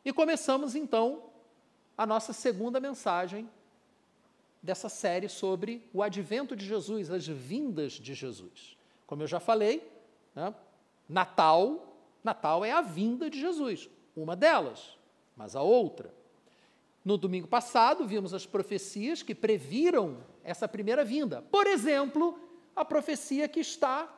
E começamos, então, a nossa segunda mensagem dessa série sobre o advento de Jesus, as vindas de Jesus. Como eu já falei, né, Natal é a vinda de Jesus, uma delas, mas a outra. No domingo passado, vimos as profecias que previram essa primeira vinda. Por exemplo, a profecia que está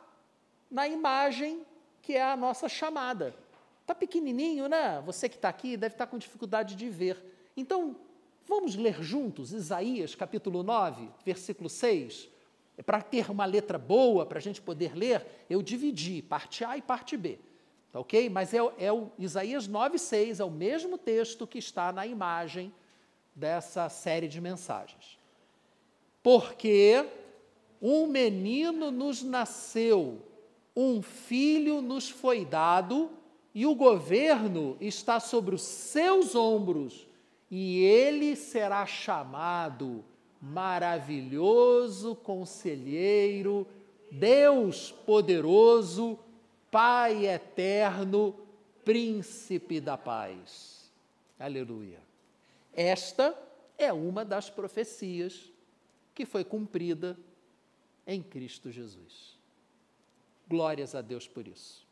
na imagem que é a nossa chamada. Está pequenininho, né? Você que está aqui deve estar com dificuldade de ver. Então, vamos ler juntos Isaías, capítulo 9, versículo 6? Para ter uma letra boa, para a gente poder ler, eu dividi parte A e parte B. Tá ok? Mas é o Isaías 9, 6, é o mesmo texto que está na imagem dessa série de mensagens. Porque um menino nos nasceu, um filho nos foi dado, e o governo está sobre os seus ombros, e ele será chamado Maravilhoso Conselheiro, Deus Poderoso, Pai Eterno, Príncipe da Paz. Aleluia. Esta é uma das profecias que foi cumprida em Cristo Jesus. Glórias a Deus por isso.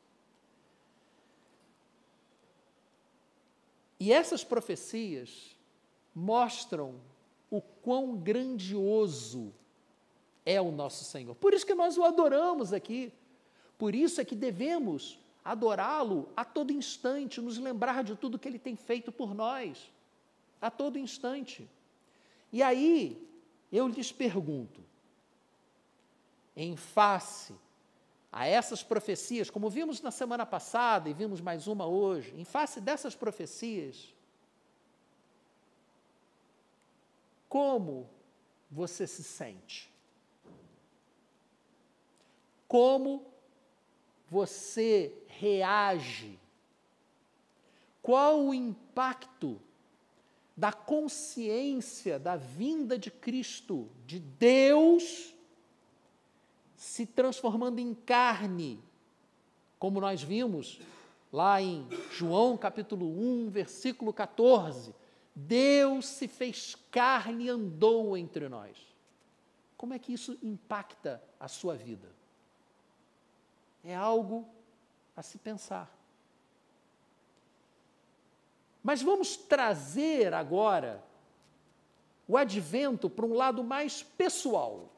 E essas profecias mostram o quão grandioso é o nosso Senhor. Por isso que nós o adoramos aqui. Por isso é que devemos adorá-lo a todo instante, nos lembrar de tudo que ele tem feito por nós, a todo instante. E aí, eu lhes pergunto, em face a essas profecias, como vimos na semana passada e vimos mais uma hoje, em face dessas profecias, como você se sente? Como você reage? Qual o impacto da consciência da vinda de Cristo, de Deus, se transformando em carne, como nós vimos lá em João capítulo 1, versículo 14, Deus se fez carne e andou entre nós. Como é que isso impacta a sua vida? É algo a se pensar. Mas vamos trazer agora o advento para um lado mais pessoal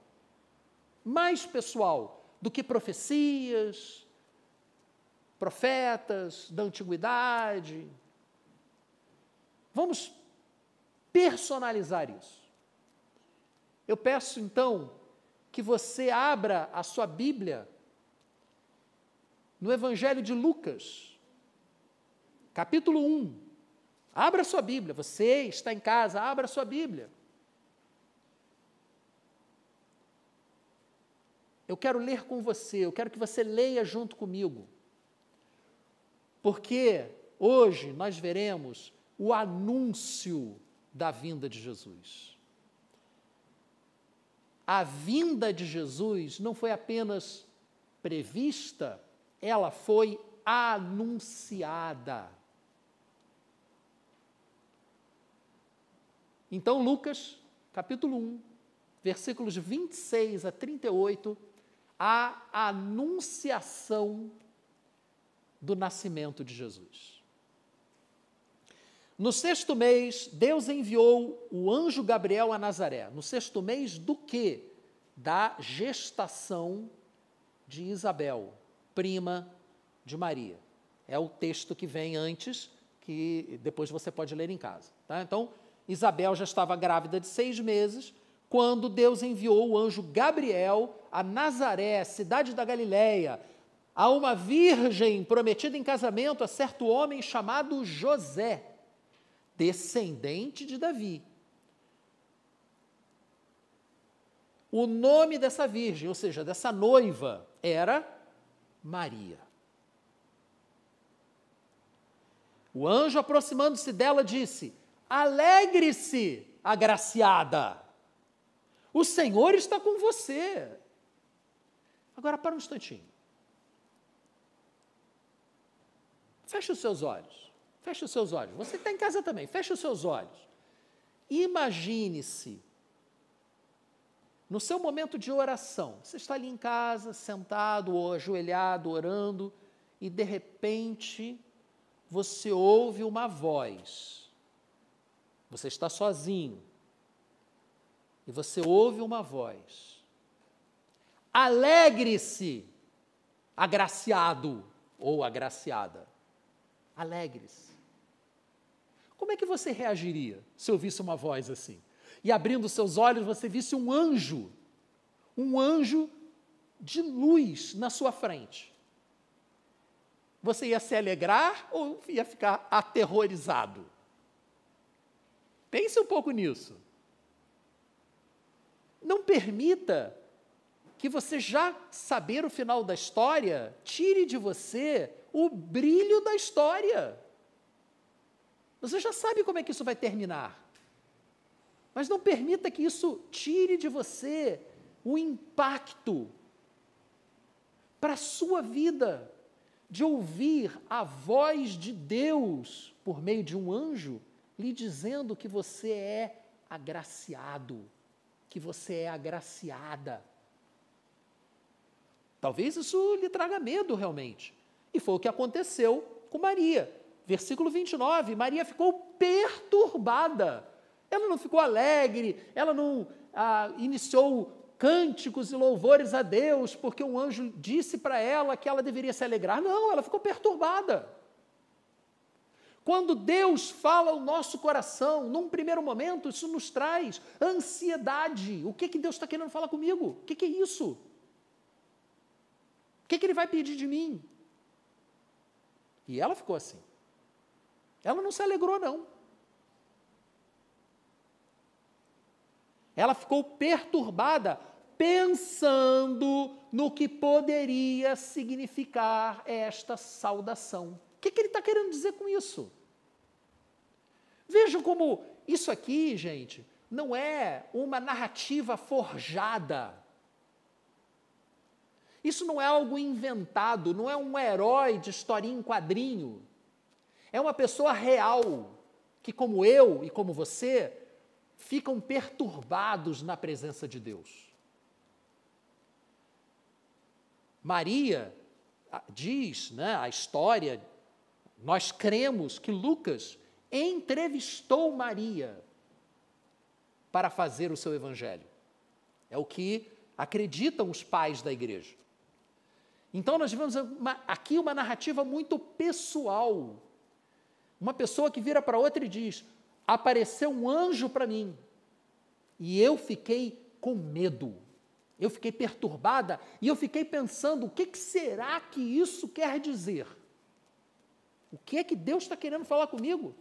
do que profecias, profetas da antiguidade. Vamos personalizar isso. Eu peço, então, que você abra a sua Bíblia no Evangelho de Lucas, capítulo 1. Abra a sua Bíblia. Você está em casa, abra a sua Bíblia. Eu quero ler com você, eu quero que você leia junto comigo. Porque hoje nós veremos o anúncio da vinda de Jesus. A vinda de Jesus não foi apenas prevista, ela foi anunciada. Então, Lucas, capítulo 1, versículos 26 a 38, a anunciação do nascimento de Jesus. No 6º mês, Deus enviou o anjo Gabriel a Nazaré. No 6º mês do quê? Da gestação de Isabel, prima de Maria. É o texto que vem antes, que depois você pode ler em casa. Tá? Então, Isabel já estava grávida de 6 meses, quando Deus enviou o anjo Gabriel a Nazaré, cidade da Galileia, a uma virgem prometida em casamento a certo homem chamado José, descendente de Davi. O nome dessa virgem, ou seja, dessa noiva, era Maria. O anjo, aproximando-se dela, disse: alegre-se, agraciada, o Senhor está com você. Agora, para um instantinho. Feche os seus olhos. Feche os seus olhos. Você está em casa também, feche os seus olhos. Imagine-se, no seu momento de oração, você está ali em casa, sentado ou ajoelhado, orando, e de repente você ouve uma voz. Você está sozinho. E você ouve uma voz. Alegre-se, agraciado ou agraciada. Alegre-se. Como é que você reagiria se ouvisse uma voz assim? E abrindo seus olhos, você visse um anjo de luz na sua frente. Você ia se alegrar ou ia ficar aterrorizado? Pense um pouco nisso. Não permita que você, já saber o final da história, tire de você o brilho da história. Você já sabe como é que isso vai terminar. Mas não permita que isso tire de você o impacto para a sua vida de ouvir a voz de Deus por meio de um anjo lhe dizendo que você é agraciado, que você é agraciada. Talvez isso lhe traga medo realmente. E foi o que aconteceu com Maria. Versículo 29, Maria ficou perturbada. Ela não ficou alegre, ela não iniciou cânticos e louvores a Deus, porque um anjo disse para ela que ela deveria se alegrar. Não, ela ficou perturbada. Quando Deus fala ao nosso coração, num primeiro momento, isso nos traz ansiedade. O que Deus está querendo falar comigo? O que é isso? O que Ele vai pedir de mim? E ela ficou assim. Ela não se alegrou, não. Ela ficou perturbada, pensando no que poderia significar esta saudação. O que ele está querendo dizer com isso? Vejam como isso aqui, gente, não é uma narrativa forjada. Isso não é algo inventado, não é um herói de historinha em quadrinho. É uma pessoa real, que como eu e como você, ficam perturbados na presença de Deus. Maria diz, a história, nós cremos que Lucas entrevistou Maria para fazer o seu evangelho. É o que acreditam os pais da igreja. Então nós vemos aqui uma narrativa muito pessoal. Uma pessoa que vira para outra e diz: apareceu um anjo para mim, e eu fiquei com medo, eu fiquei perturbada, e eu fiquei pensando, o que será que isso quer dizer? O que é que Deus está querendo falar comigo?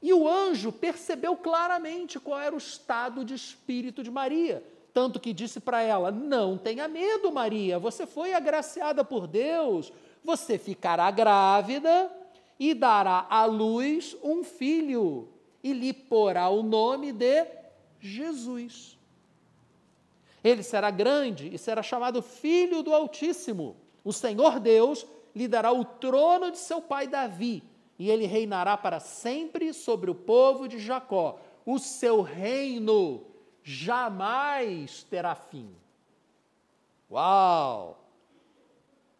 E o anjo percebeu claramente qual era o estado de espírito de Maria, tanto que disse para ela: não tenha medo, Maria, você foi agraciada por Deus, você ficará grávida e dará à luz um filho, e lhe porá o nome de Jesus. Ele será grande e será chamado Filho do Altíssimo. O Senhor Deus lhe dará o trono de seu pai Davi, e ele reinará para sempre sobre o povo de Jacó. O seu reino jamais terá fim. Uau!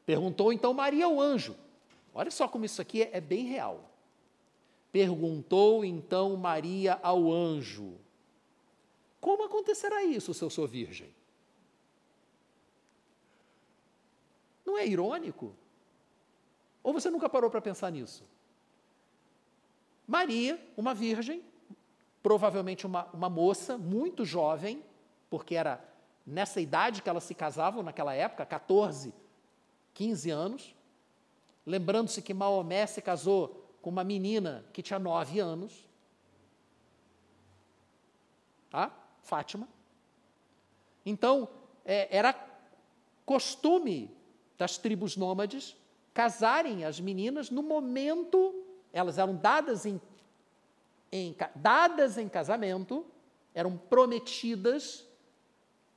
Perguntou então Maria ao anjo. Olha só como isso aqui é bem real. Perguntou então Maria ao anjo: como acontecerá isso se eu sou virgem? Não é irônico? Ou você nunca parou para pensar nisso? Maria, uma virgem, provavelmente uma moça muito jovem, porque era nessa idade que elas se casavam naquela época, 14, 15 anos, lembrando-se que Maomé se casou com uma menina que tinha 9 anos, Fátima. Então, era costume das tribos nômades casarem as meninas no momento, elas eram dadas em casamento, eram prometidas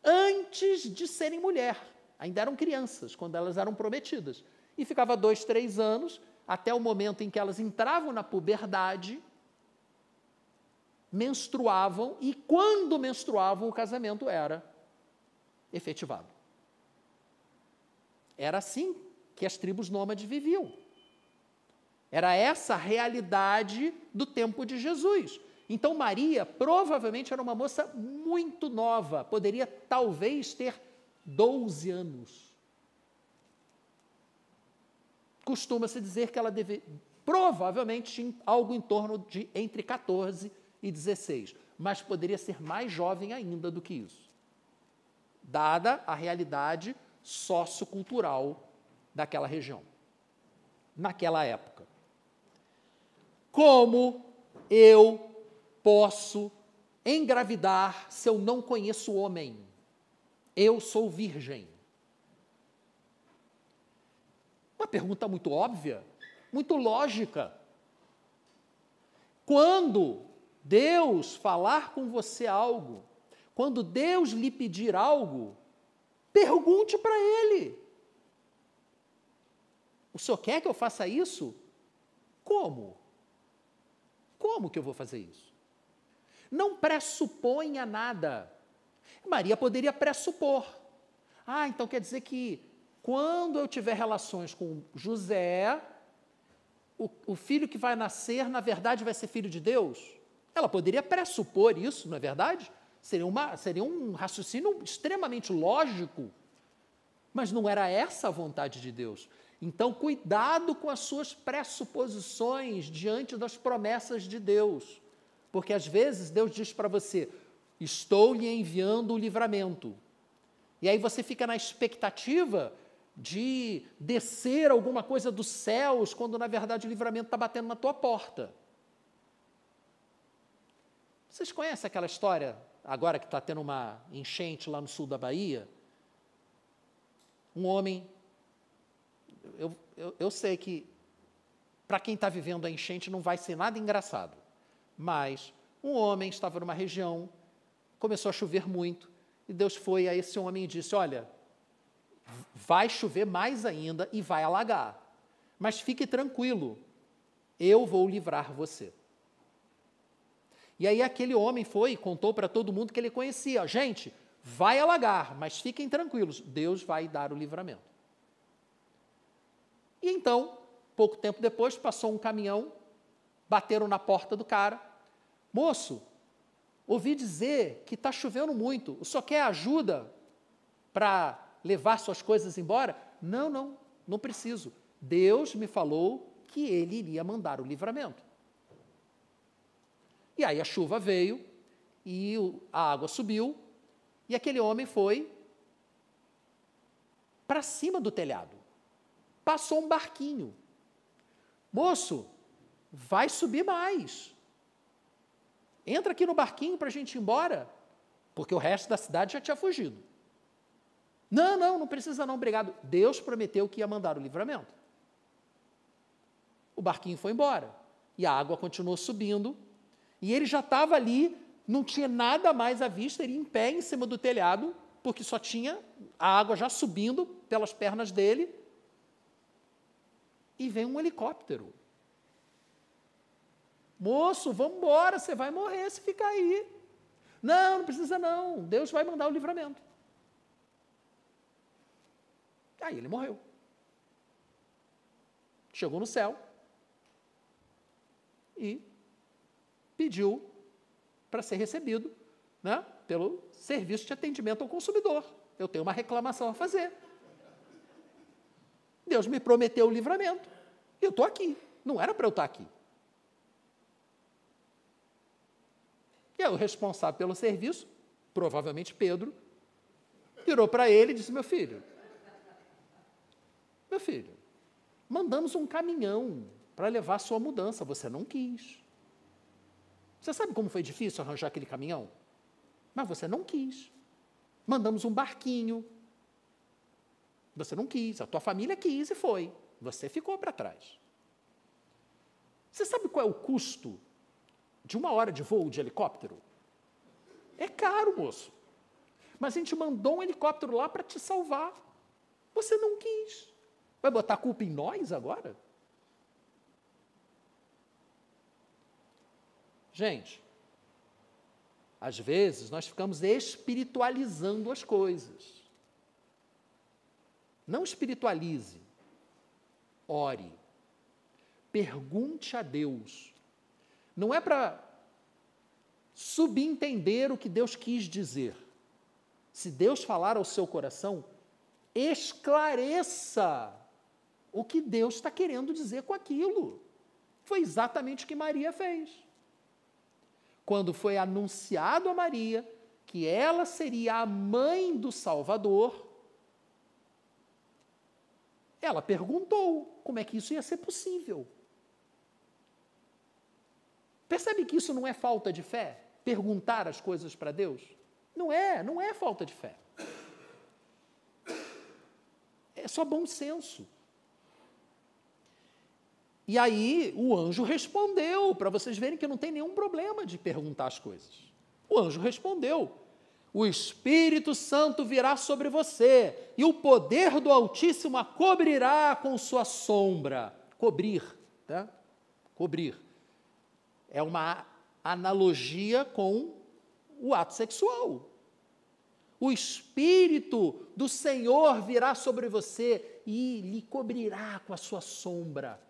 antes de serem mulher, ainda eram crianças quando elas eram prometidas. E ficava 2, 3 anos, até o momento em que elas entravam na puberdade, menstruavam, e quando menstruavam, o casamento era efetivado. Era assim que as tribos nômades viviam. Era essa a realidade do tempo de Jesus. Então, Maria provavelmente era uma moça muito nova, poderia talvez ter 12 anos. Costuma-se dizer que ela provavelmente tinha algo em torno de entre 14 e 16, mas poderia ser mais jovem ainda do que isso, dada a realidade sociocultural daquela região, naquela época. Como eu posso engravidar se eu não conheço o homem? Eu sou virgem. Uma pergunta muito óbvia, muito lógica. Quando Deus falar com você algo, quando Deus lhe pedir algo, pergunte para Ele. O Senhor quer que eu faça isso? Como? Como que eu vou fazer isso? Não pressuponha nada. Maria poderia pressupor. Então quer dizer que quando eu tiver relações com José, o filho que vai nascer, na verdade, vai ser filho de Deus? Ela poderia pressupor isso, não é verdade? Seria um raciocínio extremamente lógico, mas não era essa a vontade de Deus. Então, cuidado com as suas pressuposições diante das promessas de Deus, porque às vezes Deus diz para você, estou lhe enviando o livramento, e aí você fica na expectativa de descer alguma coisa dos céus, quando na verdade o livramento está batendo na tua porta. Vocês conhecem aquela história, agora que está tendo uma enchente lá no sul da Bahia? Um homem, eu sei que para quem está vivendo a enchente não vai ser nada engraçado, mas um homem estava numa região, começou a chover muito, e Deus foi a esse homem e disse, olha, vai chover mais ainda e vai alagar, mas fique tranquilo, eu vou livrar você. E aí aquele homem foi e contou para todo mundo que ele conhecia, gente, vai alagar, mas fiquem tranquilos, Deus vai dar o livramento. E então, pouco tempo depois, passou um caminhão, bateram na porta do cara, moço, ouvi dizer que está chovendo muito, o senhor quer ajuda para levar suas coisas embora? Não preciso. Deus me falou que Ele iria mandar o livramento. E aí a chuva veio, e a água subiu, e aquele homem foi para cima do telhado. Passou um barquinho. Moço, vai subir mais. Entra aqui no barquinho para a gente ir embora, porque o resto da cidade já tinha fugido. Não precisa não, obrigado. Deus prometeu que ia mandar o livramento. O barquinho foi embora, e a água continuou subindo, e ele já estava ali, não tinha nada mais à vista, ele em pé em cima do telhado, porque só tinha a água já subindo pelas pernas dele, e vem um helicóptero. Moço, vamos embora, você vai morrer se ficar aí. Não precisa não, Deus vai mandar o livramento. Aí ele morreu. Chegou no céu e pediu para ser recebido, né, pelo serviço de atendimento ao consumidor. Eu tenho uma reclamação a fazer. Deus me prometeu o livramento. Eu estou aqui. Não era para eu estar aqui. E aí o responsável pelo serviço, provavelmente Pedro, virou para ele e disse, meu filho, mandamos um caminhão para levar a sua mudança, você não quis. Você sabe como foi difícil arranjar aquele caminhão? Mas você não quis. Mandamos um barquinho. Você não quis, a tua família quis e foi. Você ficou para trás. Você sabe qual é o custo de 1 hora de voo de helicóptero? É caro, moço. Mas a gente mandou um helicóptero lá para te salvar. Você não quis. Vai botar a culpa em nós agora? Gente, às vezes nós ficamos espiritualizando as coisas. Não espiritualize, ore, pergunte a Deus. Não é para subentender o que Deus quis dizer. Se Deus falar ao seu coração, esclareça o que Deus está querendo dizer com aquilo. Foi exatamente o que Maria fez. Quando foi anunciado a Maria que ela seria a mãe do Salvador, ela perguntou como é que isso ia ser possível. Percebe que isso não é falta de fé? Perguntar as coisas para Deus? Não é falta de fé. É só bom senso. E aí o anjo respondeu, para vocês verem que não tem nenhum problema de perguntar as coisas. O anjo respondeu: o Espírito Santo virá sobre você, e o poder do Altíssimo a cobrirá com sua sombra. Cobrir, tá? Cobrir. É uma analogia com o ato sexual. O Espírito do Senhor virá sobre você e lhe cobrirá com a sua sombra.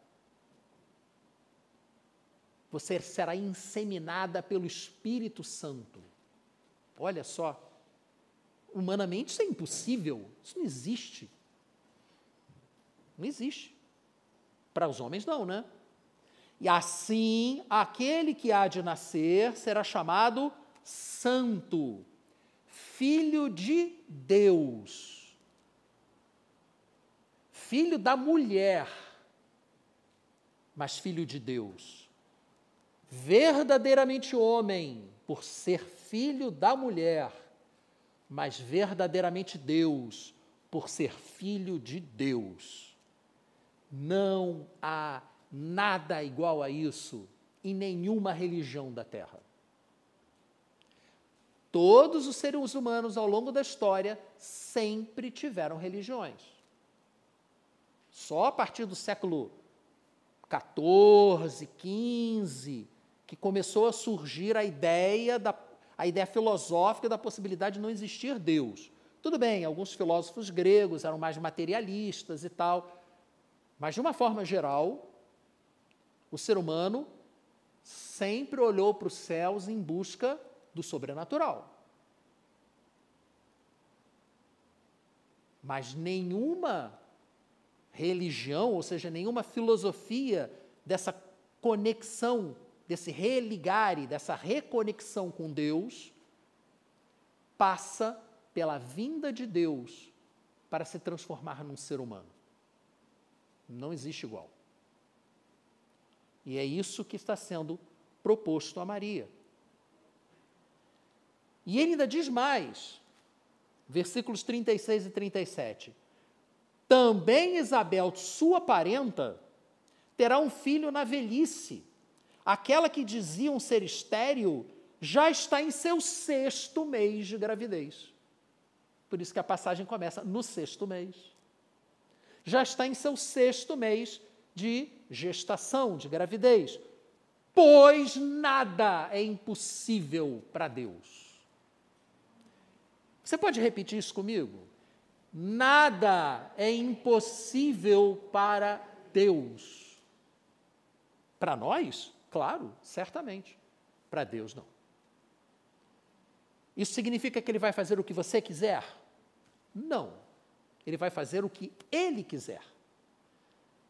Você será inseminada pelo Espírito Santo. Olha só, humanamente isso é impossível, isso não existe. Não existe. Para os homens não, né? E assim, aquele que há de nascer será chamado Santo, Filho de Deus, filho da mulher, mas filho de Deus, verdadeiramente homem, por ser filho da mulher, mas verdadeiramente Deus, por ser filho de Deus. Não há nada igual a isso em nenhuma religião da Terra. Todos os seres humanos, ao longo da história, sempre tiveram religiões. Só a partir do século XIV, XV, que começou a surgir a ideia filosófica da possibilidade de não existir Deus. Tudo bem, alguns filósofos gregos eram mais materialistas e tal, mas, de uma forma geral, o ser humano sempre olhou para os céus em busca do sobrenatural. Mas nenhuma religião, ou seja, nenhuma filosofia dessa conexão, desse religare, dessa reconexão com Deus, passa pela vinda de Deus para se transformar num ser humano. Não existe igual. E é isso que está sendo proposto a Maria. E ele ainda diz mais, versículos 36 e 37. Também Isabel, sua parenta, terá um filho na velhice. Aquela que diziam ser estéril já está em seu 6º mês de gravidez. Por isso que a passagem começa no 6º mês. Já está em seu 6º mês de gestação, de gravidez. Pois nada é impossível para Deus. Você pode repetir isso comigo? Nada é impossível para Deus. Para nós, claro, certamente. Para Deus, não. Isso significa que Ele vai fazer o que você quiser? Não. Ele vai fazer o que Ele quiser.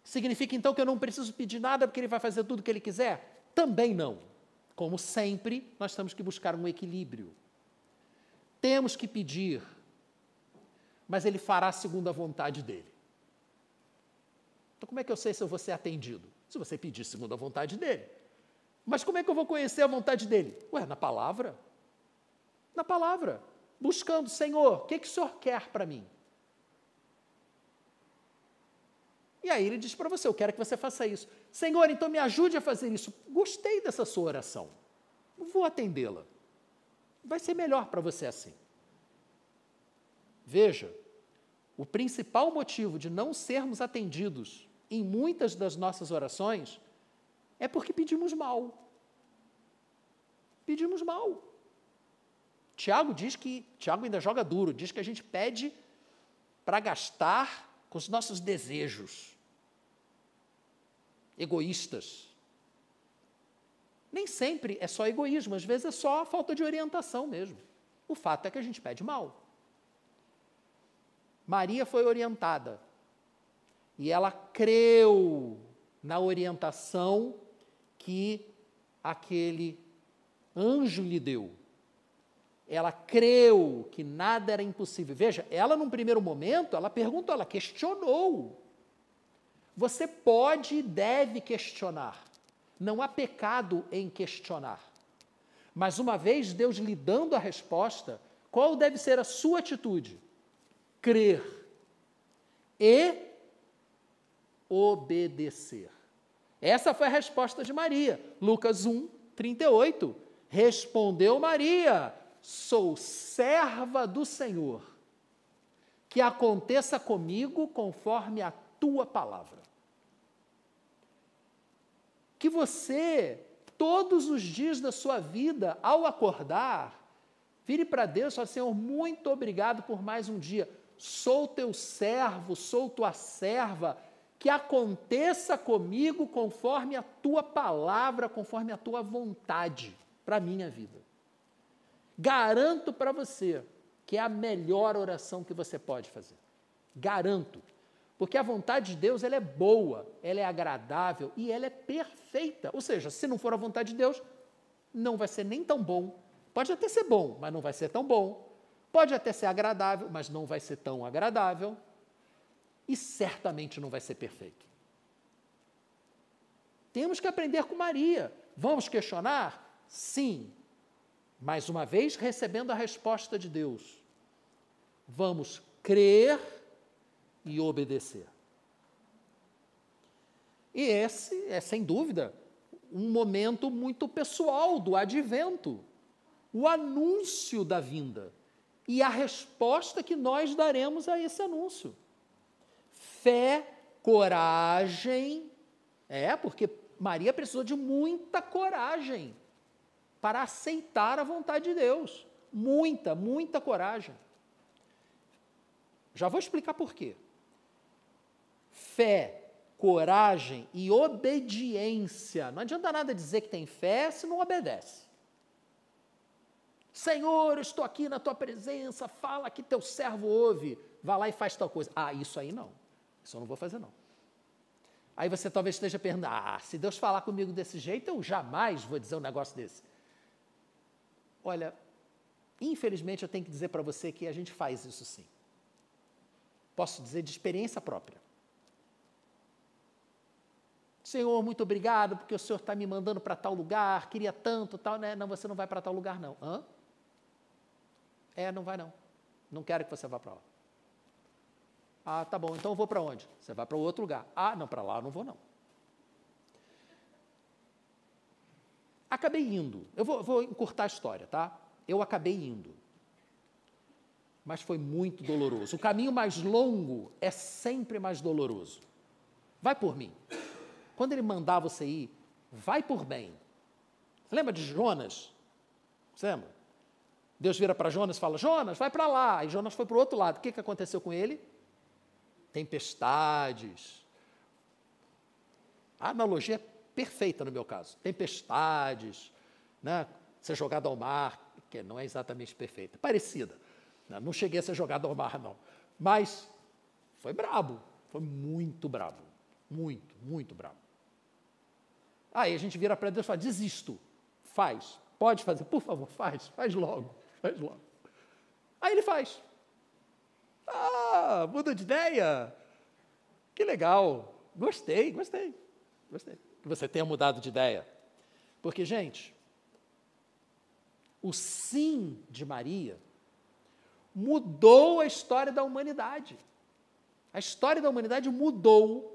Significa, então, que eu não preciso pedir nada porque Ele vai fazer tudo o que Ele quiser? Também não. Como sempre, nós temos que buscar um equilíbrio. Temos que pedir, mas Ele fará segundo a vontade dEle. Então, como é que eu sei se eu vou ser atendido? Se você pedir segundo a vontade dEle. Mas como é que eu vou conhecer a vontade dEle? Ué, na palavra. Na palavra. Buscando, Senhor, o que o Senhor quer para mim? E aí Ele diz para você, eu quero que você faça isso. Senhor, então me ajude a fazer isso. Gostei dessa sua oração. Vou atendê-la. Vai ser melhor para você assim. Veja, o principal motivo de não sermos atendidos em muitas das nossas orações é porque pedimos mal. Pedimos mal. Tiago ainda joga duro, diz que a gente pede para gastar com os nossos desejos egoístas. Nem sempre é só egoísmo, às vezes é só falta de orientação mesmo. O fato é que a gente pede mal. Maria foi orientada e ela creu na orientação que aquele anjo lhe deu. Ela creu que nada era impossível. Veja, ela num primeiro momento, ela perguntou, ela questionou. Você pode e deve questionar. Não há pecado em questionar. Mas uma vez Deus lhe dando a resposta, qual deve ser a sua atitude? Crer e obedecer. Essa foi a resposta de Maria. Lucas 1, 38. Respondeu Maria: sou serva do Senhor, que aconteça comigo conforme a tua palavra. Que você, todos os dias da sua vida, ao acordar, vire para Deus e fale: Senhor, muito obrigado por mais um dia. Sou teu servo, sou tua serva, que aconteça comigo conforme a tua palavra, conforme a tua vontade para a minha vida. Garanto para você que é a melhor oração que você pode fazer. Garanto. Porque a vontade de Deus, ela é boa, ela é agradável e ela é perfeita. Ou seja, se não for a vontade de Deus, não vai ser nem tão bom. Pode até ser bom, mas não vai ser tão bom. Pode até ser agradável, mas não vai ser tão agradável. E certamente não vai ser perfeito. Temos que aprender com Maria. Vamos questionar? Sim. Mais uma vez, recebendo a resposta de Deus. Vamos crer e obedecer. E esse é, sem dúvida, um momento muito pessoal do advento. O anúncio da vinda. E a resposta que nós daremos a esse anúncio. Fé, coragem, porque Maria precisou de muita coragem para aceitar a vontade de Deus. Muita, muita coragem. Já vou explicar por quê. Fé, coragem e obediência. Não adianta nada dizer que tem fé se não obedece. Senhor, eu estou aqui na tua presença, fala que teu servo ouve, vá lá e faz tal coisa. Isso aí não. Isso eu não vou fazer, não. Aí você talvez esteja perguntando, se Deus falar comigo desse jeito, eu jamais vou dizer um negócio desse. Olha, infelizmente eu tenho que dizer para você que a gente faz isso sim. Posso dizer de experiência própria. Senhor, muito obrigado, porque o Senhor está me mandando para tal lugar, queria tanto, tal, né? Não, você não vai para tal lugar, não. Hã? Não vai não. Não quero que você vá para lá. Tá bom, então eu vou para onde? Você vai para outro lugar. Não, para lá eu não vou não. Acabei indo. Eu vou encurtar a história, tá? Eu acabei indo. Mas foi muito doloroso. O caminho mais longo é sempre mais doloroso. Vai por mim. Quando ele mandar você ir, vai por bem. Você lembra de Jonas? Você lembra? Deus vira para Jonas e fala, Jonas, vai para lá. E Jonas foi para o outro lado. O que aconteceu com ele? Tempestades. A analogia é perfeita no meu caso. Tempestades, né? Ser jogado ao mar, que não é exatamente perfeita, parecida. Não cheguei a ser jogado ao mar, não. Mas foi brabo, foi muito brabo. Muito, muito brabo. Aí a gente vira para Deus e fala, desisto, faz, pode fazer, por favor, faz logo, faz logo. Aí ele faz. Muda de ideia? Que legal, gostei que você tenha mudado de ideia. Porque, gente, o sim de Maria mudou a história da humanidade. A história da humanidade mudou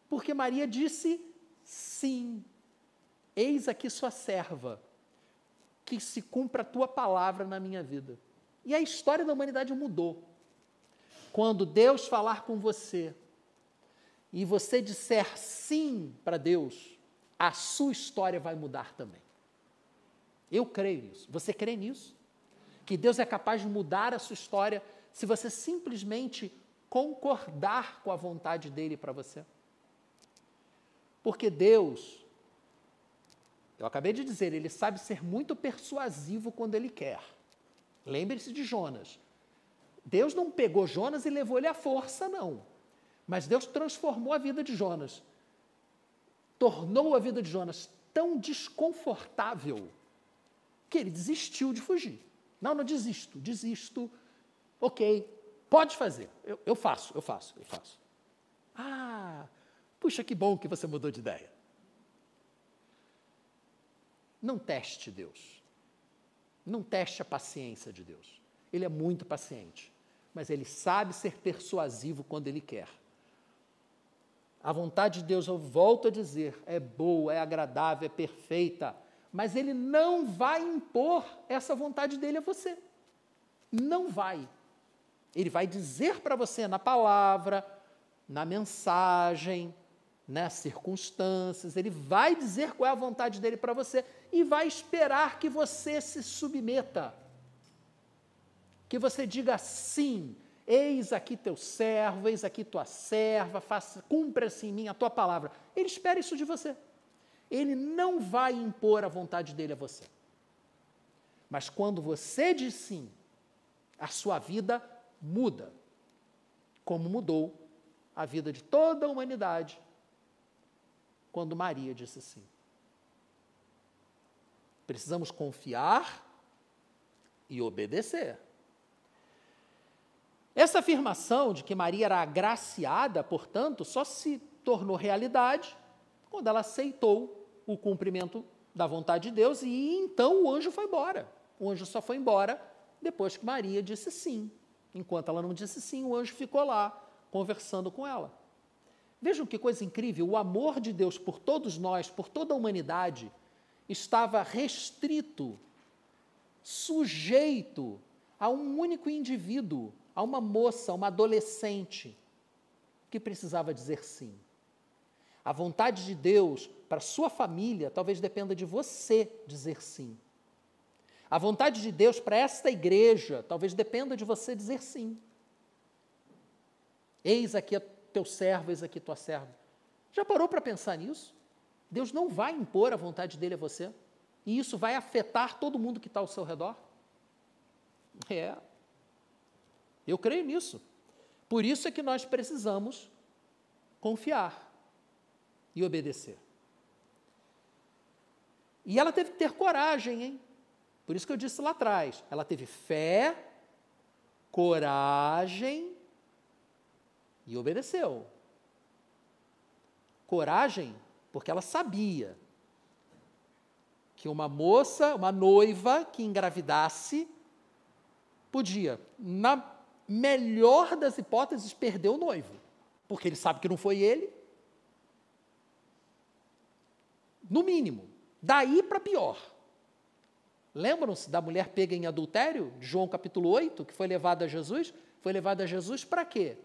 porque Maria disse sim. Eis aqui sua serva, que se cumpra a tua palavra na minha vida. E a história da humanidade mudou. Quando Deus falar com você e você disser sim para Deus, a sua história vai mudar também. Eu creio nisso. Você crê nisso? Que Deus é capaz de mudar a sua história se você simplesmente concordar com a vontade dele para você? Porque Deus, eu acabei de dizer, ele sabe ser muito persuasivo quando ele quer. Lembre-se de Jonas. Deus não pegou Jonas e levou ele à força, não. Mas Deus transformou a vida de Jonas. Tornou a vida de Jonas tão desconfortável que ele desistiu de fugir. Não, desisto. Ok, pode fazer. Eu faço. Ah, puxa, que bom que você mudou de ideia. Não teste Deus. Não teste a paciência de Deus. Ele é muito paciente, mas ele sabe ser persuasivo quando ele quer. A vontade de Deus, eu volto a dizer, é boa, é agradável, é perfeita, mas ele não vai impor essa vontade dele a você. Não vai. Ele vai dizer para você na palavra, na mensagem, nas circunstâncias, ele vai dizer qual é a vontade dele para você e vai esperar que você se submeta. Que você diga sim, eis aqui teu servo, eis aqui tua serva, cumpra-se em mim a tua palavra. Ele espera isso de você. Ele não vai impor a vontade dele a você. Mas quando você diz sim, a sua vida muda, como mudou a vida de toda a humanidade quando Maria disse sim. Precisamos confiar e obedecer. Essa afirmação de que Maria era agraciada, portanto, só se tornou realidade quando ela aceitou o cumprimento da vontade de Deus e então o anjo foi embora. O anjo só foi embora depois que Maria disse sim. Enquanto ela não disse sim, o anjo ficou lá conversando com ela. Vejam que coisa incrível, o amor de Deus por todos nós, por toda a humanidade, estava restrito, sujeito a um único indivíduo, a uma moça, uma adolescente, que precisava dizer sim. A vontade de Deus para a sua família talvez dependa de você dizer sim. A vontade de Deus para esta igreja talvez dependa de você dizer sim. Eis aqui teu servo, eis aqui tua serva. Já parou para pensar nisso? Deus não vai impor a vontade dele a você. E isso vai afetar todo mundo que está ao seu redor? Eu creio nisso. Por isso é que nós precisamos confiar e obedecer. E ela teve que ter coragem, hein? Por isso que eu disse lá atrás. Ela teve fé, coragem e obedeceu. Coragem, porque ela sabia que uma moça, uma noiva que engravidasse, podia, na melhor das hipóteses, perder o noivo, porque ele sabe que não foi ele, no mínimo, daí para pior. Lembram-se da mulher pega em adultério, de João capítulo 8, que foi levada a Jesus? Foi levada a Jesus para quê?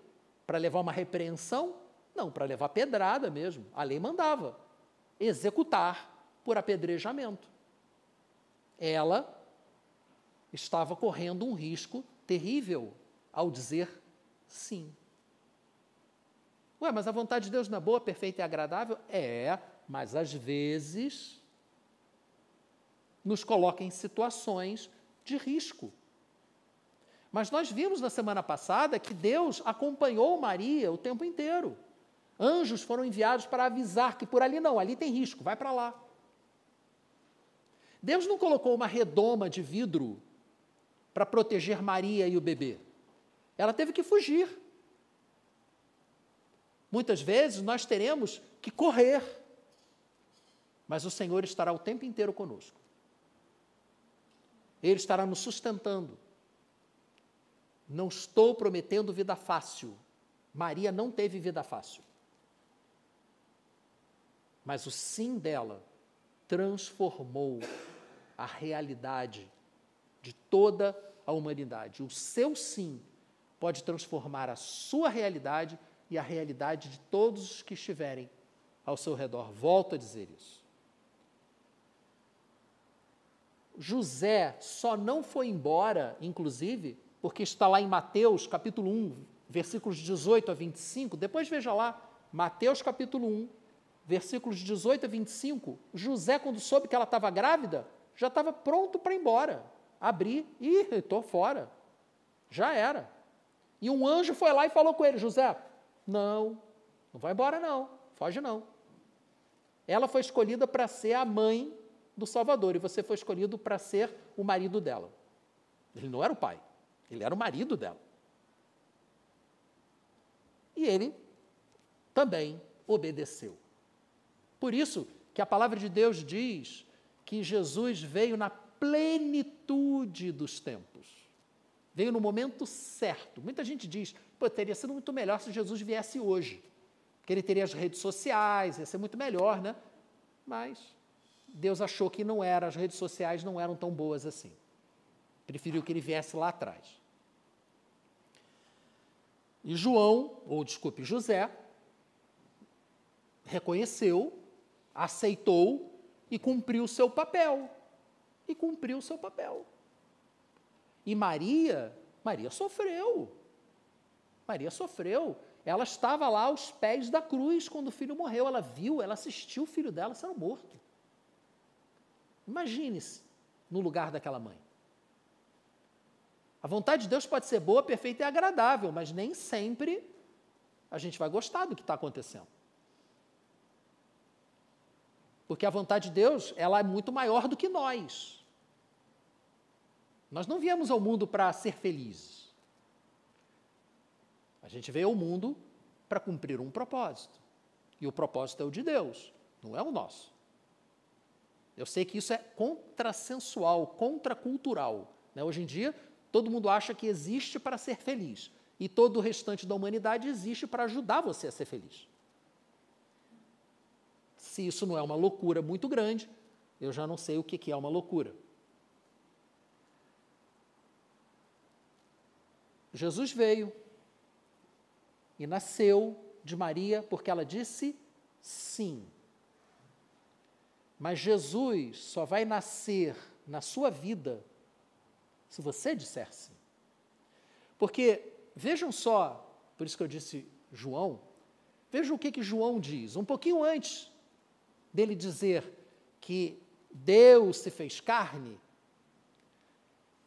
Para levar uma repreensão? Não, para levar pedrada mesmo. A lei mandava executar por apedrejamento. Ela estava correndo um risco terrível ao dizer sim. Ué, mas a vontade de Deus não é boa, perfeita e agradável? É, mas às vezes nos coloca em situações de risco. Mas nós vimos na semana passada que Deus acompanhou Maria o tempo inteiro. Anjos foram enviados para avisar que por ali não, ali tem risco, vai para lá. Deus não colocou uma redoma de vidro para proteger Maria e o bebê. Ela teve que fugir. Muitas vezes nós teremos que correr, mas o Senhor estará o tempo inteiro conosco. Ele estará nos sustentando. Não estou prometendo vida fácil. Maria não teve vida fácil. Mas o sim dela transformou a realidade de toda a humanidade. O seu sim pode transformar a sua realidade e a realidade de todos os que estiverem ao seu redor. Volto a dizer isso. José só não foi embora, inclusive, porque está lá em Mateus, capítulo 1, versículos 18 a 25, depois veja lá, Mateus capítulo 1, versículos 18 a 25, José, quando soube que ela estava grávida, já estava pronto para ir embora, abrir, estou fora, já era. E um anjo foi lá e falou com ele, José, não vai embora não, foge não. Ela foi escolhida para ser a mãe do Salvador, e você foi escolhido para ser o marido dela. Ele não era o pai, ele era o marido dela. E ele também obedeceu. Por isso que a palavra de Deus diz que Jesus veio na plenitude dos tempos. Veio no momento certo. Muita gente diz, teria sido muito melhor se Jesus viesse hoje, porque ele teria as redes sociais, ia ser muito melhor, né? Mas Deus achou que não era, as redes sociais não eram tão boas assim. Preferiu que ele viesse lá atrás. E José, reconheceu, aceitou e cumpriu o seu papel. E Maria sofreu. Ela estava lá aos pés da cruz quando o filho morreu. Ela viu, ela assistiu o filho dela sendo morto. Imagine-se no lugar daquela mãe. A vontade de Deus pode ser boa, perfeita e agradável, mas nem sempre a gente vai gostar do que está acontecendo. Porque a vontade de Deus, ela é muito maior do que nós. Nós não viemos ao mundo para ser felizes. A gente veio ao mundo para cumprir um propósito. E o propósito é o de Deus, não é o nosso. Eu sei que isso é contrassensual, contracultural, né? Hoje em dia, todo mundo acha que existe para ser feliz. E todo o restante da humanidade existe para ajudar você a ser feliz. Se isso não é uma loucura muito grande, eu já não sei o que é uma loucura. Jesus veio e nasceu de Maria porque ela disse sim. Mas Jesus só vai nascer na sua vida se você disser sim. Porque, vejam só, por isso que eu disse João, vejam o que João diz, um pouquinho antes dele dizer que Deus se fez carne,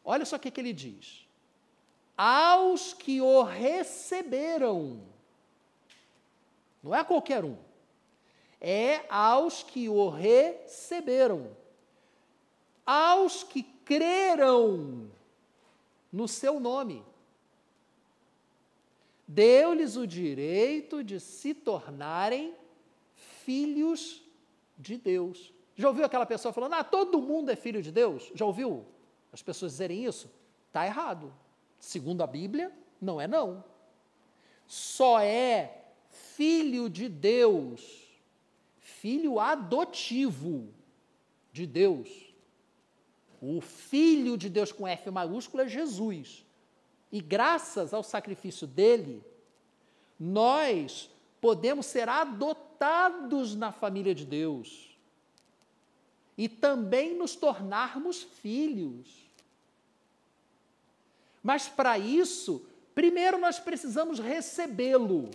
olha só o que ele diz. Aos que o receberam, não é a qualquer um, é aos que o receberam, aos que creram no seu nome, deu-lhes o direito de se tornarem filhos de Deus. Já ouviu aquela pessoa falando, todo mundo é filho de Deus? Já ouviu as pessoas dizerem isso? Está errado. Segundo a Bíblia, não é não. Só é filho de Deus, filho adotivo de Deus. O Filho de Deus com F maiúsculo é Jesus. E graças ao sacrifício dele, nós podemos ser adotados na família de Deus e também nos tornarmos filhos. Mas para isso, primeiro nós precisamos recebê-lo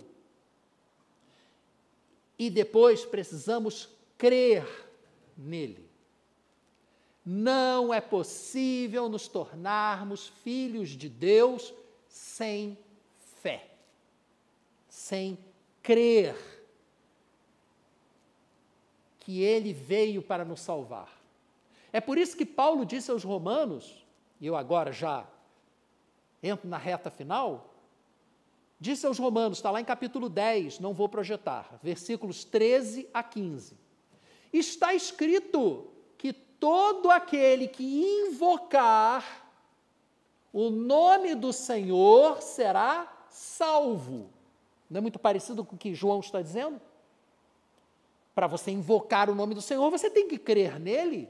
e depois precisamos crer nele. Não é possível nos tornarmos filhos de Deus sem fé, sem crer que Ele veio para nos salvar. É por isso que Paulo disse aos Romanos, e eu agora já entro na reta final, disse aos Romanos, está lá em capítulo 10, não vou projetar, versículos 13 a 15. Está escrito que todo aquele que invocar o nome do Senhor será salvo. Não é muito parecido com o que João está dizendo? Para você invocar o nome do Senhor, você tem que crer nele.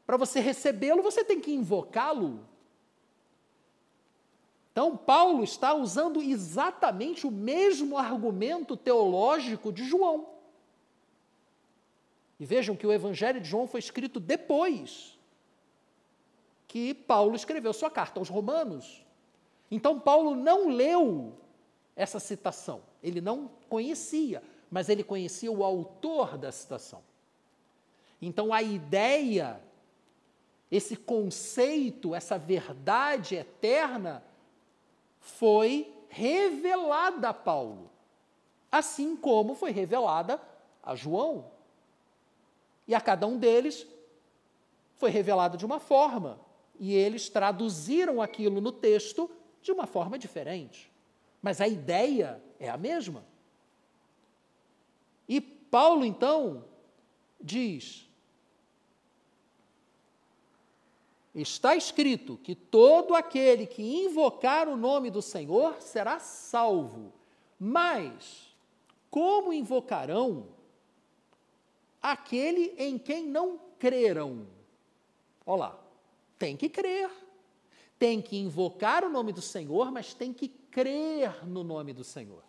Para você recebê-lo, você tem que invocá-lo. Então, Paulo está usando exatamente o mesmo argumento teológico de João. E vejam que o Evangelho de João foi escrito depois que Paulo escreveu sua carta aos Romanos. Então, Paulo não leu essa citação, ele não conhecia, mas ele conhecia o autor da citação. Então, a ideia, esse conceito, essa verdade eterna, foi revelada a Paulo, assim como foi revelada a João. E a cada um deles foi revelada de uma forma, e eles traduziram aquilo no texto de uma forma diferente. Mas a ideia é a mesma. E Paulo, então, diz: está escrito que todo aquele que invocar o nome do Senhor será salvo. Mas como invocarão aquele em quem não creram? Olha lá, tem que crer. Tem que invocar o nome do Senhor, mas tem que crer no nome do Senhor.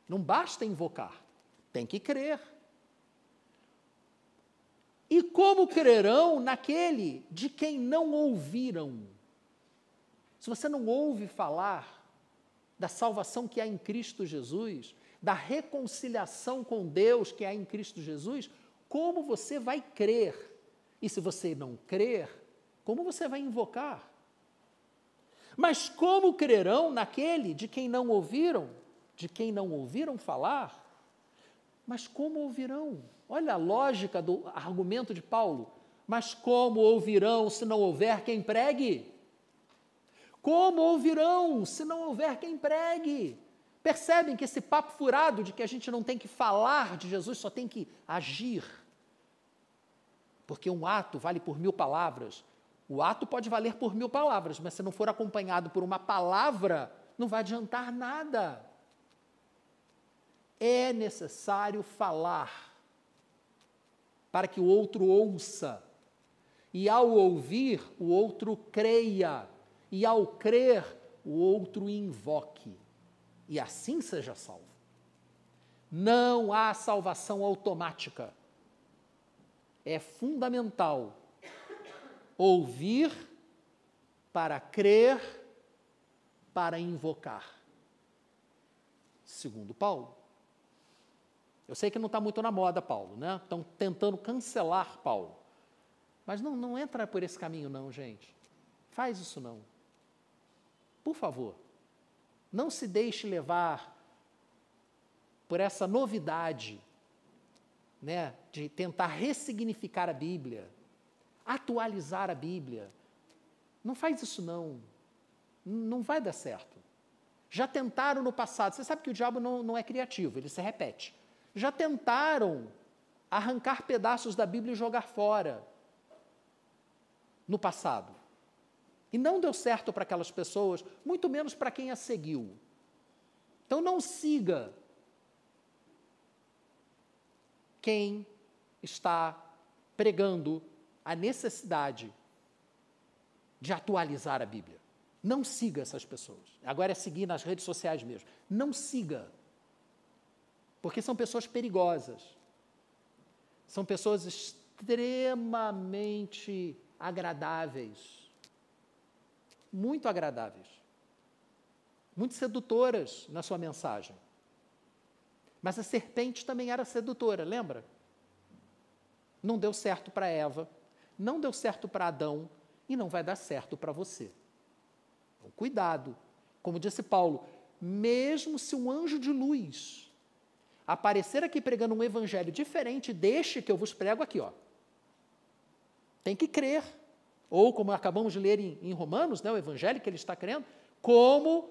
Não basta invocar, tem que crer. E como crerão naquele de quem não ouviram? Se você não ouve falar da salvação que há em Cristo Jesus, da reconciliação com Deus que há em Cristo Jesus, como você vai crer? E se você não crer, como você vai invocar? Mas como crerão naquele de quem não ouviram? De quem não ouviram falar? Mas como ouvirão? Olha a lógica do argumento de Paulo. Mas como ouvirão se não houver quem pregue? Como ouvirão se não houver quem pregue? Percebem que esse papo furado de que a gente não tem que falar de Jesus, só tem que agir. Porque um ato vale por 1000 palavras. O ato pode valer por 1000 palavras, mas se não for acompanhado por uma palavra, não vai adiantar nada. É necessário falar para que o outro ouça. E ao ouvir, o outro creia. E ao crer, o outro invoque. E assim seja salvo. Não há salvação automática. É fundamental ouvir para crer, para invocar. Segundo Paulo. Eu sei que não está muito na moda Paulo, né? Estão tentando cancelar Paulo. Mas não entra por esse caminho não, gente. Faz isso não. Por favor. Não se deixe levar por essa novidade, né, de tentar ressignificar a Bíblia, atualizar a Bíblia. Não faz isso não. Não vai dar certo. Já tentaram no passado. Você sabe que o diabo não é criativo, ele se repete. Já tentaram arrancar pedaços da Bíblia e jogar fora no passado. E não deu certo para aquelas pessoas, muito menos para quem a seguiu. Então não siga quem está pregando a necessidade de atualizar a Bíblia. Não siga essas pessoas. Agora é seguir nas redes sociais mesmo. Não siga. Porque são pessoas perigosas. São pessoas extremamente agradáveis. Muito agradáveis. Muito sedutoras na sua mensagem. Mas a serpente também era sedutora, lembra? Não deu certo para Eva, não deu certo para Adão e não vai dar certo para você. Então, cuidado. Como disse Paulo, mesmo se um anjo de luz aparecer aqui pregando um evangelho diferente deste que eu vos prego aqui, ó, tem que crer. Ou, como acabamos de ler em Romanos, né, o evangelho que ele está crendo, como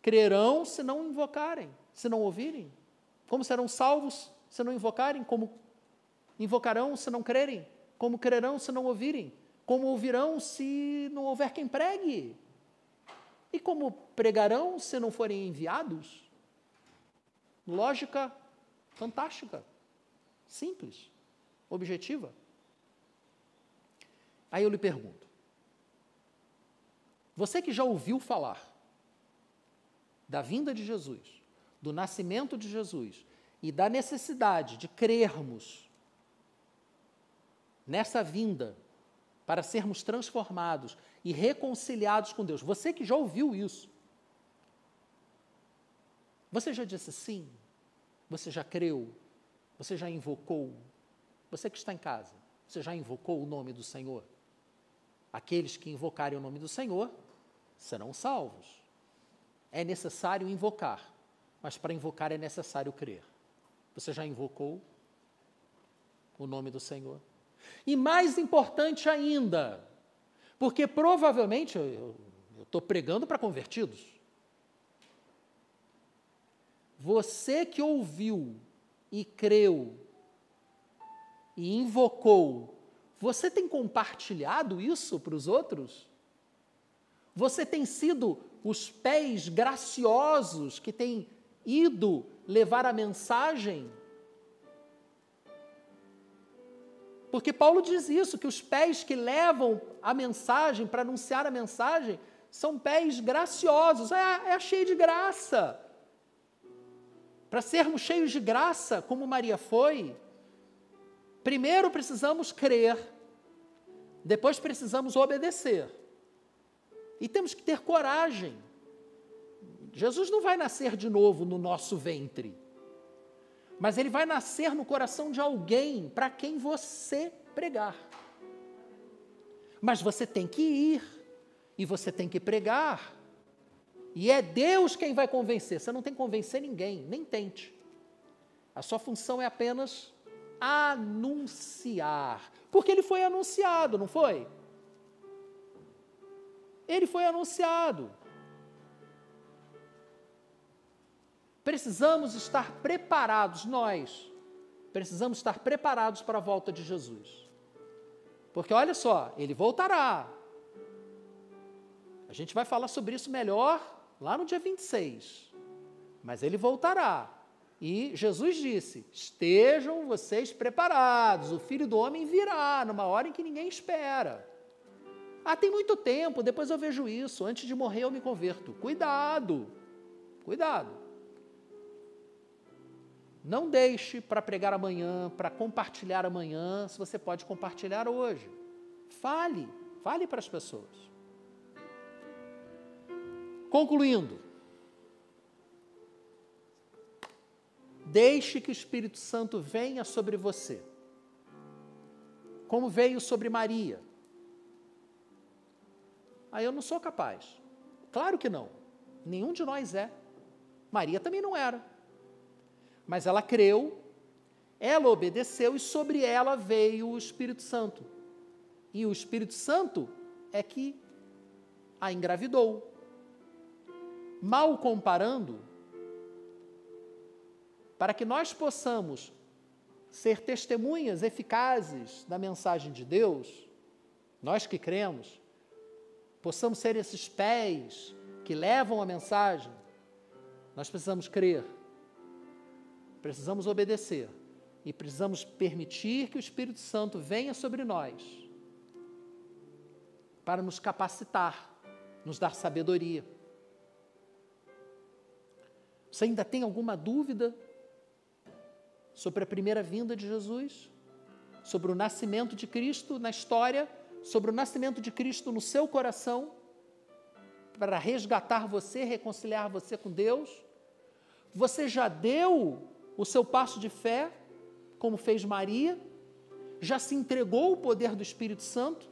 crerão se não invocarem, se não ouvirem? Como serão salvos se não invocarem? Como invocarão se não crerem? Como crerão se não ouvirem? Como ouvirão se não houver quem pregue? E como pregarão se não forem enviados? Lógica fantástica, simples, objetiva. Aí eu lhe pergunto, você que já ouviu falar da vinda de Jesus, do nascimento de Jesus e da necessidade de crermos nessa vinda para sermos transformados e reconciliados com Deus. Você que já ouviu isso, você já disse sim? Você já creu? Você já invocou? Você que está em casa, você já invocou o nome do Senhor? Aqueles que invocarem o nome do Senhor serão salvos. É necessário invocar, mas para invocar é necessário crer. Você já invocou o nome do Senhor? E mais importante ainda, porque provavelmente, eu estou pregando para convertidos, você que ouviu e creu e invocou, você tem compartilhado isso para os outros? Você tem sido os pés graciosos que têm ido levar a mensagem? Porque Paulo diz isso, que os pés que levam a mensagem, para anunciar a mensagem, são pés graciosos, é cheio de graça. Para sermos cheios de graça, como Maria foi, primeiro precisamos crer, depois precisamos obedecer. E temos que ter coragem. Jesus não vai nascer de novo no nosso ventre, mas ele vai nascer no coração de alguém para quem você pregar. Mas você tem que ir, e você tem que pregar, e é Deus quem vai convencer. Você não tem que convencer ninguém, nem tente. A sua função é apenas anunciar, porque ele foi anunciado, não foi? Ele foi anunciado. Precisamos estar preparados, nós precisamos estar preparados para a volta de Jesus. Porque olha só, ele voltará. A gente vai falar sobre isso melhor lá no dia 26. Mas ele voltará. E Jesus disse, estejam vocês preparados, o Filho do Homem virá numa hora em que ninguém espera. Tem muito tempo, depois eu vejo isso, antes de morrer eu me converto. Cuidado, cuidado. Não deixe para pregar amanhã, para compartilhar amanhã, se você pode compartilhar hoje. Fale para as pessoas. Concluindo, deixe que o Espírito Santo venha sobre você, como veio sobre Maria. Eu não sou capaz. Claro que não. Nenhum de nós é. Maria também não era. Mas ela creu, ela obedeceu e sobre ela veio o Espírito Santo. E o Espírito Santo é que a engravidou. Mal comparando, para que nós possamos ser testemunhas eficazes da mensagem de Deus, nós que cremos, possamos ser esses pés que levam a mensagem, nós precisamos crer, precisamos obedecer e precisamos permitir que o Espírito Santo venha sobre nós para nos capacitar, nos dar sabedoria. Você ainda tem alguma dúvida sobre a primeira vinda de Jesus? Sobre o nascimento de Cristo na história? Sobre o nascimento de Cristo no seu coração? Para resgatar você, reconciliar você com Deus? Você já deu o seu passo de fé, como fez Maria? Já se entregou ao poder do Espírito Santo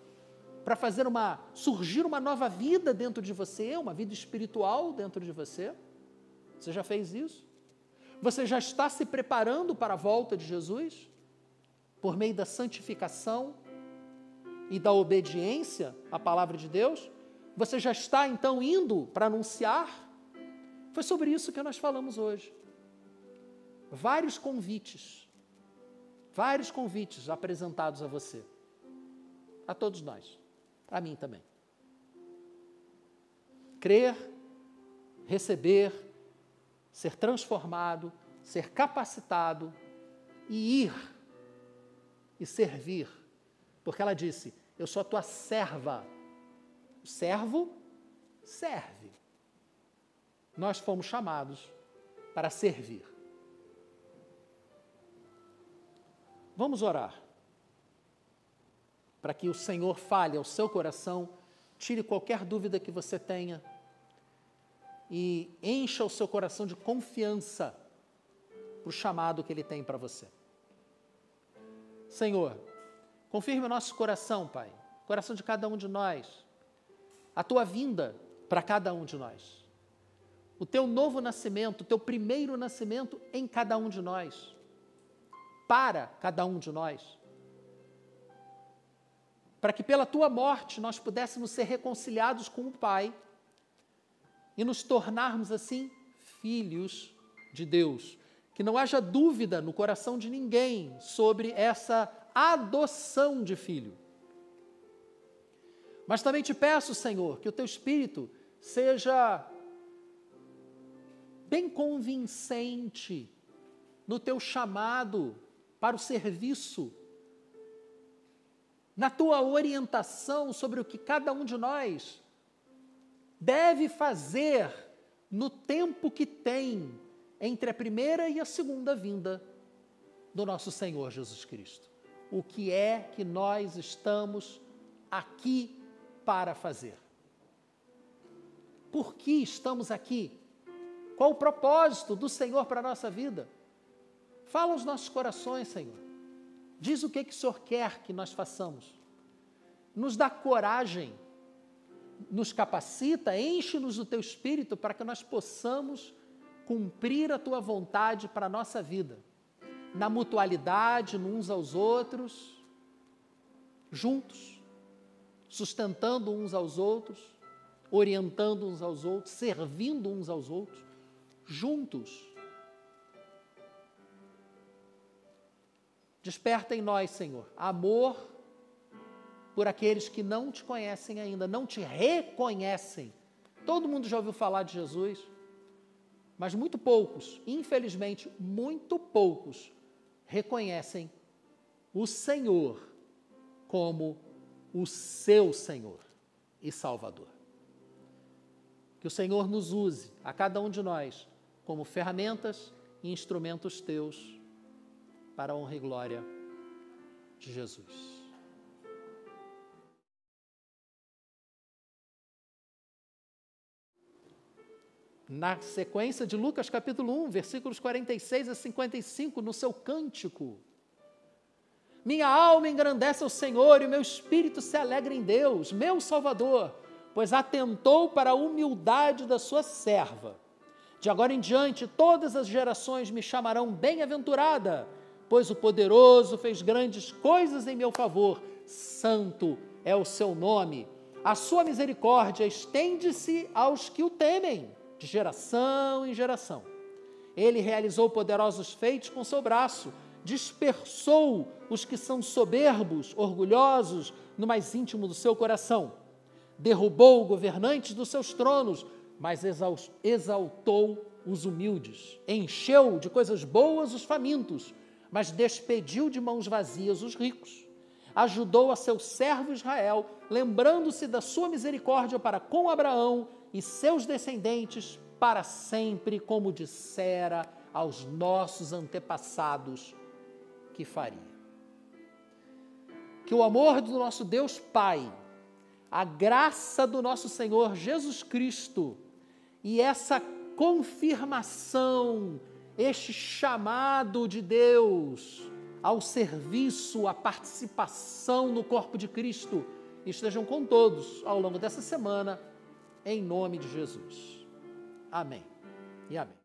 para fazer surgir uma nova vida dentro de você, uma vida espiritual dentro de você? Você já fez isso? Você já está se preparando para a volta de Jesus? Por meio da santificação e da obediência à palavra de Deus? Você já está então indo para anunciar? Foi sobre isso que nós falamos hoje. Vários convites apresentados a você, a todos nós, a mim também. Crer, receber, ser transformado, ser capacitado e ir e servir. Porque ela disse, eu sou a tua serva. O servo serve. Nós fomos chamados para servir. Vamos orar. para que o Senhor fale ao seu coração, tire qualquer dúvida que você tenha e encha o seu coração de confiança para o chamado que Ele tem para você. Senhor, confirme o nosso coração, Pai, o coração de cada um de nós, a Tua vinda para cada um de nós, o Teu novo nascimento, o Teu primeiro nascimento em cada um de nós, para cada um de nós, para que pela Tua morte nós pudéssemos ser reconciliados com o Pai e nos tornarmos assim filhos de Deus. Que não haja dúvida no coração de ninguém sobre essa adoção de filho. Mas também te peço, Senhor, que o Teu Espírito seja bem convincente no Teu chamado para o serviço, na Tua orientação sobre o que cada um de nós deve fazer no tempo que tem entre a primeira e a segunda vinda do nosso Senhor Jesus Cristo. O que é que nós estamos aqui para fazer? Por que estamos aqui? Qual o propósito do Senhor para a nossa vida? Fala aos nossos corações, Senhor. Diz o que o Senhor quer que nós façamos. Nos dá coragem, nos capacita, enche-nos do Teu Espírito para que nós possamos cumprir a Tua vontade para a nossa vida, na mutualidade, uns aos outros, juntos, sustentando uns aos outros, orientando uns aos outros, servindo uns aos outros, juntos. Desperta em nós, Senhor, amor por aqueles que não Te conhecem ainda, não Te reconhecem. Todo mundo já ouviu falar de Jesus, mas muito poucos, infelizmente, muito poucos reconhecem o Senhor como o seu Senhor e Salvador. Que o Senhor nos use, a cada um de nós, como ferramentas e instrumentos Teus para a honra e glória de Jesus. Na sequência de Lucas capítulo 1, versículos 46 a 55, no seu cântico. Minha alma engrandece ao Senhor e o meu espírito se alegra em Deus, meu Salvador, pois atentou para a humildade da sua serva. De agora em diante, todas as gerações me chamarão bem-aventurada, pois o poderoso fez grandes coisas em meu favor. Santo é o seu nome. A sua misericórdia estende-se aos que o temem, de geração em geração. Ele realizou poderosos feitos com seu braço, dispersou os que são soberbos, orgulhosos, no mais íntimo do seu coração. Derrubou governantes dos seus tronos, mas exaltou os humildes. Encheu de coisas boas os famintos, mas despediu de mãos vazias os ricos. Ajudou a seu servo Israel, lembrando-se da sua misericórdia para com Abraão e seus descendentes para sempre, como dissera aos nossos antepassados que faria. Que o amor do nosso Deus Pai, a graça do nosso Senhor Jesus Cristo e essa confirmação, este chamado de Deus ao serviço, à participação no corpo de Cristo, estejam com todos ao longo dessa semana, em nome de Jesus. Amém e amém.